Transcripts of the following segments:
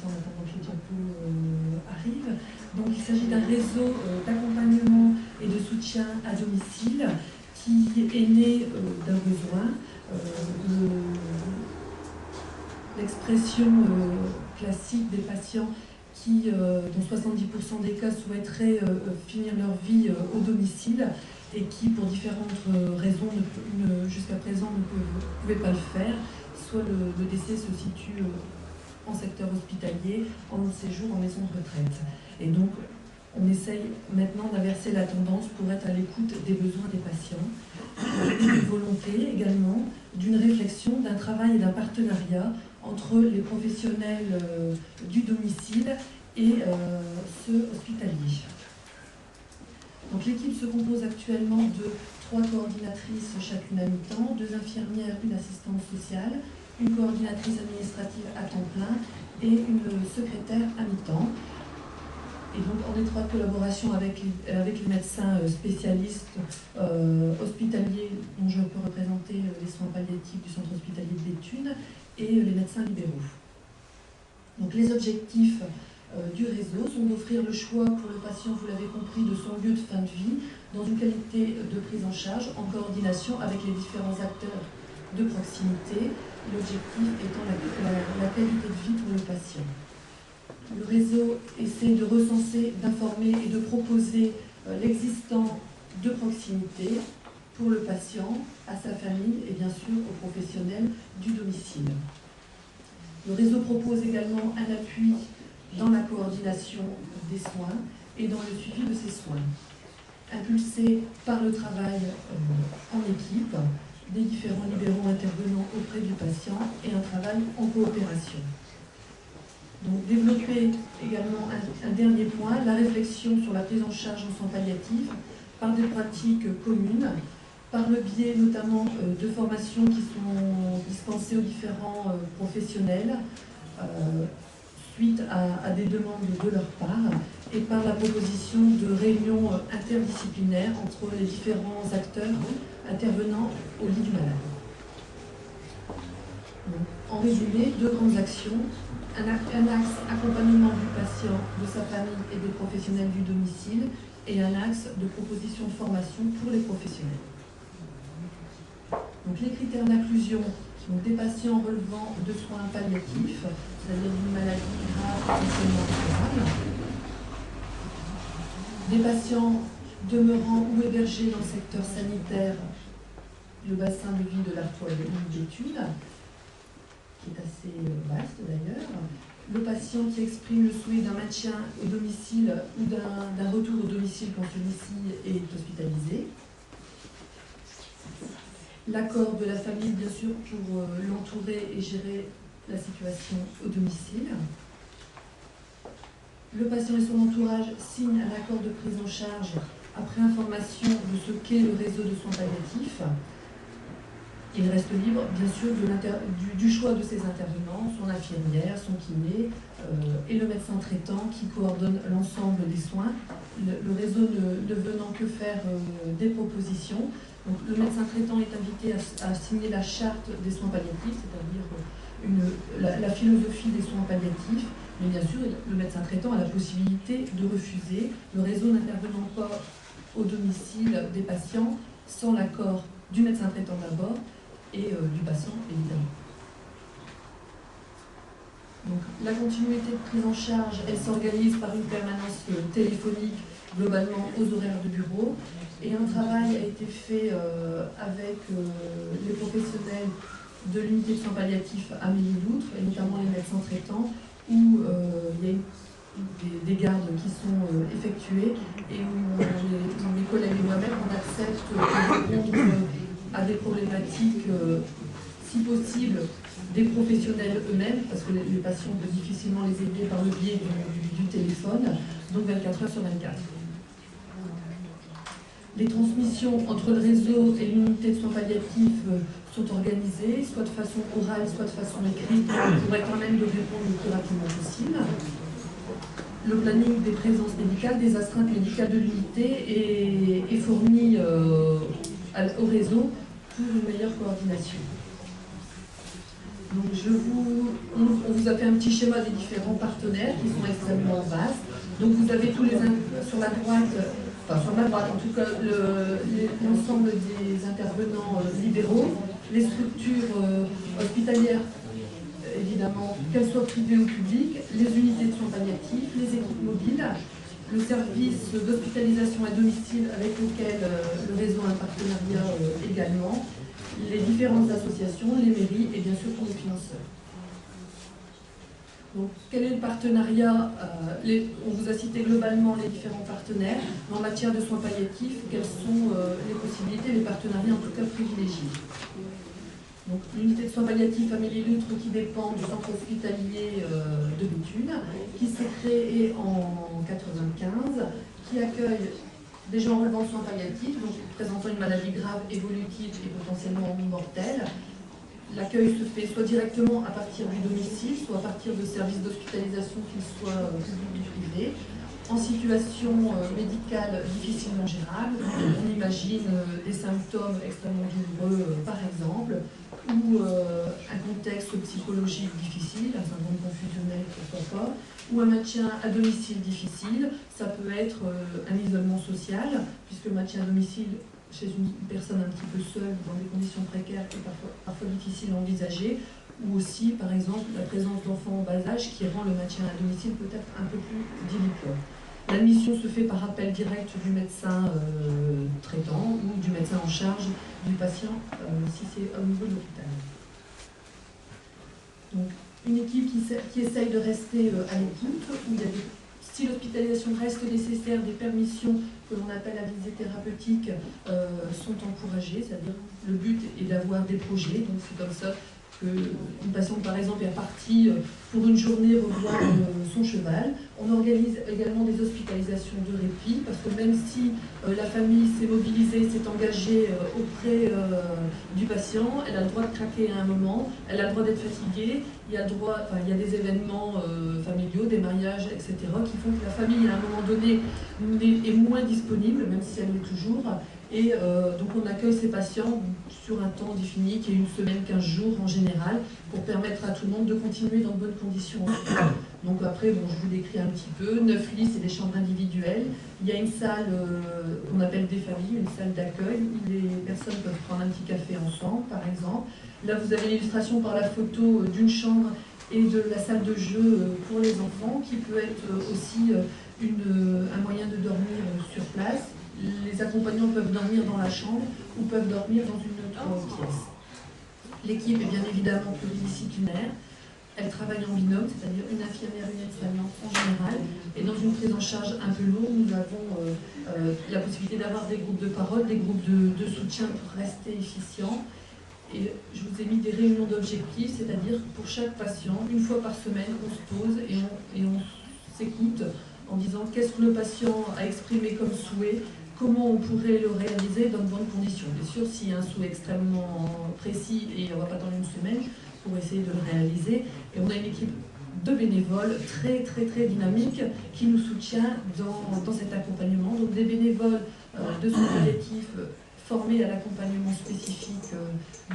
en attendant que les diapos arrivent. Donc il s'agit d'un réseau d'accompagnement et de soutien à domicile qui est né d'un besoin. L'expression classique des patients qui, dans 70% des cas, souhaiteraient finir leur vie au domicile et qui, pour différentes raisons, jusqu'à présent ne pouvaient pas le faire. Soit le décès se situe en secteur hospitalier, en séjour, en maison de retraite. Et donc, on essaye maintenant d'inverser la tendance pour être à l'écoute des besoins des patients. Une volonté également d'une réflexion, d'un travail et d'un partenariat entre les professionnels du domicile et ceux hospitaliers. Donc l'équipe se compose actuellement de 3 coordinatrices chacune à mi-temps, 2 infirmières, une assistante sociale, une coordinatrice administrative à temps plein et une secrétaire à mi-temps. Et donc en étroite collaboration avec les médecins spécialistes hospitaliers, dont je peux représenter les soins palliatifs du centre hospitalier de Béthune, et les médecins libéraux. Donc les objectifs du réseau sont d'offrir le choix pour le patient, vous l'avez compris, de son lieu de fin de vie, dans une qualité de prise en charge, en coordination avec les différents acteurs de proximité, l'objectif étant la qualité de vie pour le patient. Le réseau essaie de recenser, d'informer et de proposer l'existant de proximité pour le patient, à sa famille et bien sûr aux professionnels du domicile. Le réseau propose également un appui dans la coordination des soins et dans le suivi de ces soins, impulsé par le travail en équipe des différents libéraux intervenants auprès du patient et un travail en coopération. Donc développer également un dernier point, la réflexion sur la prise en charge en soins palliatifs par des pratiques communes, par le biais notamment de formations qui sont dispensées aux différents professionnels suite à des demandes de leur part et par la proposition de réunions interdisciplinaires entre les différents acteurs intervenant au lit du malade. Donc, en résumé, 2 grandes actions. Un axe accompagnement du patient, de sa famille et des professionnels du domicile et un axe de proposition de formation pour les professionnels. Donc les critères d'inclusion, des patients relevant de soins palliatifs, c'est-à-dire d'une maladie grave potentiellement incurable, des patients demeurant ou hébergés dans le secteur sanitaire, le bassin de vie de l'Artois et de Béthune, qui est assez vaste d'ailleurs, le patient qui exprime le souhait d'un maintien au domicile ou d'un retour au domicile quand celui-ci est hospitalisé, l'accord de la famille bien sûr pour l'entourer et gérer la situation au domicile, le patient et son entourage signent un accord de prise en charge après information de ce qu'est le réseau de soins palliatifs. Il reste libre, bien sûr, du choix de ses intervenants, son infirmière, son kiné et le médecin traitant qui coordonne l'ensemble des soins. Le réseau ne venant que faire des propositions. Donc, le médecin traitant est invité à signer la charte des soins palliatifs, c'est-à-dire la philosophie des soins palliatifs. Mais bien sûr, le médecin traitant a la possibilité de refuser, le réseau n'intervenant pas au domicile des patients sans l'accord du médecin traitant d'abord et du patient évidemment. Donc, la continuité de prise en charge, elle s'organise par une permanence téléphonique globalement aux horaires de bureau et un travail a été fait avec les professionnels de l'unité de soins palliatifs à Mélie-Loutre et notamment les médecins traitants où il y a des gardes qui sont effectuées et où mes collègues et moi-même on accepte de répondre à des problématiques si possible des professionnels eux-mêmes parce que les patients peuvent difficilement les aider par le biais du téléphone, donc 24 heures sur 24. Les transmissions entre le réseau et l'unité de soins palliatifs sont organisées, soit de façon orale, soit de façon écrite, pour être quand même de répondre le plus rapidement possible. Le planning des présences médicales, des astreintes médicales de l'unité est fourni au réseau pour une meilleure coordination. Donc on vous a fait un petit schéma des différents partenaires qui sont extrêmement vastes. Donc vous avez tous sur la droite, enfin sur ma droite en tout cas, l'ensemble des intervenants libéraux, les structures hospitalières, évidemment, qu'elles soient privées ou publiques, les unités de soins palliatifs, les équipes mobiles, le service d'hospitalisation à domicile avec lequel le réseau a un partenariat également, les différentes associations, les mairies et bien sûr tous les financeurs. Donc, quel est le partenariat on vous a cité globalement les différents partenaires. En matière de soins palliatifs, quelles sont les possibilités, les partenariats en tout cas privilégiés. Donc, l'unité de soins palliatifs Amélie Lustre qui dépend du centre hospitalier de Béthune, qui s'est créé en 1995, qui accueille des gens relevant de soins palliatifs, donc présentant une maladie grave, évolutive et potentiellement mortelle. L'accueil se fait soit directement à partir du domicile, soit à partir de services d'hospitalisation qu'ils soient publics ou privés, en situation médicale difficilement gérable. On imagine des symptômes extrêmement douloureux, par exemple, ou un contexte psychologique difficile, un syndrome confusionnel, pourquoi pas, ou un maintien à domicile difficile. Ça peut être un isolement social, puisque le maintien à domicile chez une personne un petit peu seule, dans des conditions précaires et parfois difficiles à envisager, ou aussi, par exemple, la présence d'enfants en bas âge qui rend le maintien à domicile peut-être un peu plus délicat. L'admission se fait par appel direct du médecin traitant ou du médecin en charge du patient si c'est au niveau de l'hôpital. Donc, une équipe qui essaye de rester à l'écoute, où il y a si l'hospitalisation reste nécessaire, des permissions que l'on appelle à visée thérapeutique sont encouragées, c'est-à-dire le but est d'avoir des projets, donc c'est comme ça qu'une patiente par exemple est partie pour une journée revoir son cheval. On organise également des hospitalisations de répit, parce que même si la famille s'est mobilisée, s'est engagée auprès du patient, elle a le droit de craquer à un moment, elle a le droit d'être fatiguée, il y a des événements familiaux, des mariages, etc., qui font que la famille à un moment donné est moins disponible, même si elle l'est toujours. Et donc on accueille ces patients sur un temps défini, qui est une semaine, 15 jours en général, pour permettre à tout le monde de continuer dans de bonnes conditions. Donc après, bon, je vous décris un petit peu. 9 lits, c'est des chambres individuelles. Il y a une salle qu'on appelle des familles, une salle d'accueil, où les personnes peuvent prendre un petit café ensemble, par exemple. Là, vous avez l'illustration par la photo d'une chambre et de la salle de jeu pour les enfants, qui peut être aussi un moyen de dormir sur place. Les accompagnants peuvent dormir dans la chambre ou peuvent dormir dans une autre pièce. L'équipe est bien évidemment pluridisciplinaire. Elle travaille en binôme, c'est-à-dire une infirmière, une aide-soignante en général. Et dans une prise en charge un peu lourde, nous avons la possibilité d'avoir des groupes de parole, des groupes de soutien pour rester efficients. Et je vous ai mis des réunions d'objectifs, c'est-à-dire pour chaque patient, une fois par semaine, on se pose et on s'écoute en disant qu'est-ce que le patient a exprimé comme souhait, comment on pourrait le réaliser dans de bonnes conditions. Bien sûr, s'il y a un souhait extrêmement précis et on ne va pas attendre une semaine pour essayer de le réaliser. Et on a une équipe de bénévoles très dynamique qui nous soutient dans cet accompagnement. Donc des bénévoles de soins palliatifs formés à l'accompagnement spécifique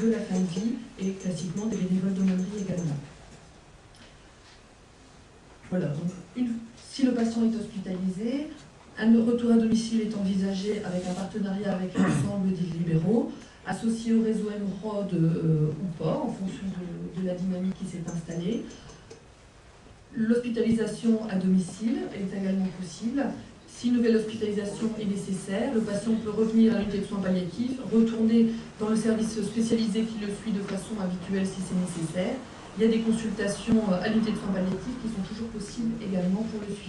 de la fin de vie et classiquement des bénévoles d'aumônerie également. Voilà, donc si le patient est hospitalisé, un retour à domicile est envisagé avec un partenariat avec l'ensemble des libéraux, associé au réseau MROD ou pas, en fonction de la dynamique qui s'est installée. L'hospitalisation à domicile est également possible. Si une nouvelle hospitalisation est nécessaire, le patient peut revenir à l'unité de soins palliatifs, retourner dans le service spécialisé qui le suit de façon habituelle si c'est nécessaire. Il y a des consultations à l'unité de soins palliatifs qui sont toujours possibles également pour le suivi.